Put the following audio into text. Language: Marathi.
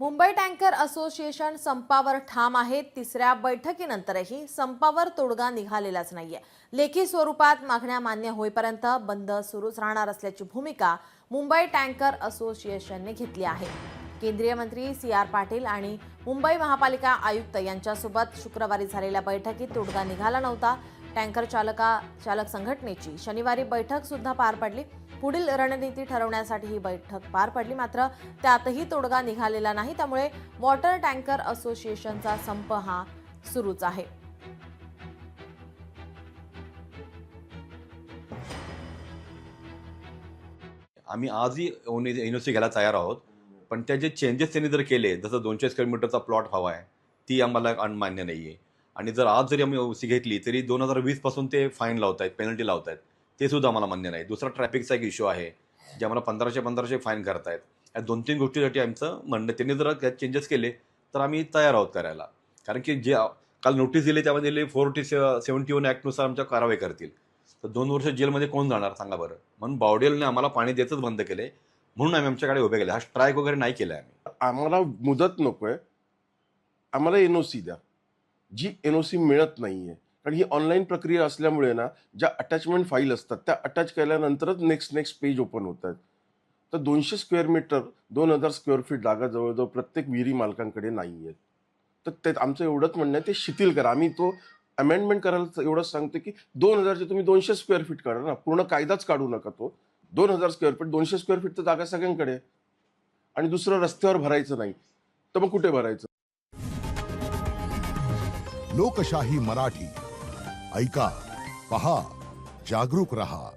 मुंबई टँकर असोसिएशन संपावर ठाम आहे। तिसऱ्या बैठकीनंतरही संपावर तोडगा निघालेलाच नाहीये। लेखी स्वरूपात मागण्या मान्य होईपर्यंत बंद सुरूच राहणार असल्याची भूमिका मुंबई टँकर असोसिएशनने घेतली आहे। केंद्रीय मंत्री CR पाटील आणि मुंबई महापालिका आयुक्त यांच्यासोबत शुक्रवारी झालेल्या बैठकीत तोडगा निघाला नव्हता। टँकर चालक संघटनेची शनिवारी बैठक सुद्धा पार पडली। पुढील रणनीती ठरवण्यासाठी ही बैठक पार पडली, मात्र त्यातही तोडगा निघालेला नाही। त्यामुळे वॉटर टँकर असोसिएशनचा संप हा सुरूच आहे। आम्ही आजही एनओसी घ्यायला तयार आहोत, पण त्या जे चेंजेस त्यांनी जर केले, जसं 200 स्क्वेअर मीटरचा प्लॉट हवा आहे, ती आम्हाला मान्य नाही आहे। आणि जर आज जरी आम्ही ओसी घेतली तरी 2020 पासून ते फाईन लावतायत, पेनल्टी लावतायत, ते सुद्धा आम्हाला मान्य नाही। दुसरा ट्रॅफिकचा एक इश्यू आहे, जे आम्हाला 1500 फाईन करतायत। या 2-3 गोष्टीसाठी आमचं म्हणणं, त्यांनी जर चेंजेस केले तर आम्ही तयार आहोत करायला। कारण की जे काल नोटीस दिली त्यामध्ये दिली 471 ॲक्टनुसार आमच्या कारवाई करतील। तर 2 वर्ष जेलमध्ये कोण जाणार सांगा बरं। म्हणून बावडेलने आम्हाला पाणी द्यायचंच बंद केले, म्हणून आम्ही आमच्याकडे उभे केले। हा स्ट्राईक वगैरे नाही केला आम्ही। आम्हाला मुदत नकोय, आम्हाला एनओसी द्या, जी एनओसी मिळत नाहीये। कारण ही ऑनलाईन प्रक्रिया असल्यामुळे ना, ज्या अटॅचमेंट फाईल असतात त्या अटॅच केल्यानंतरच नेक्स्ट पेज ओपन होत आहेत। तर 200 स्क्वेअर मीटर 2000 स्क्वेअर फीट जागा जवळजवळ प्रत्येक विहिरी मालकांकडे नाही आहेत। तर ते आमचं एवढंच म्हणणं आहे, ते शिथिल करा। आम्ही तो अमेंडमेंट करायला एवढंच सांगतो की 2000चे तुम्ही 200 स्क्वेअर फीट करा ना, पूर्ण कायदाच काढू नका। तो 2000 स्क्वेअर फीट 200 स्क्वेअर फीट तर जागा सगळ्यांकडे आहे। आणि दुसरं रस्त्यावर भरायचं नाही, तर मग कुठे भरायचं? लोकशाही मराठी ऐका, पहा, जागरूक रहा।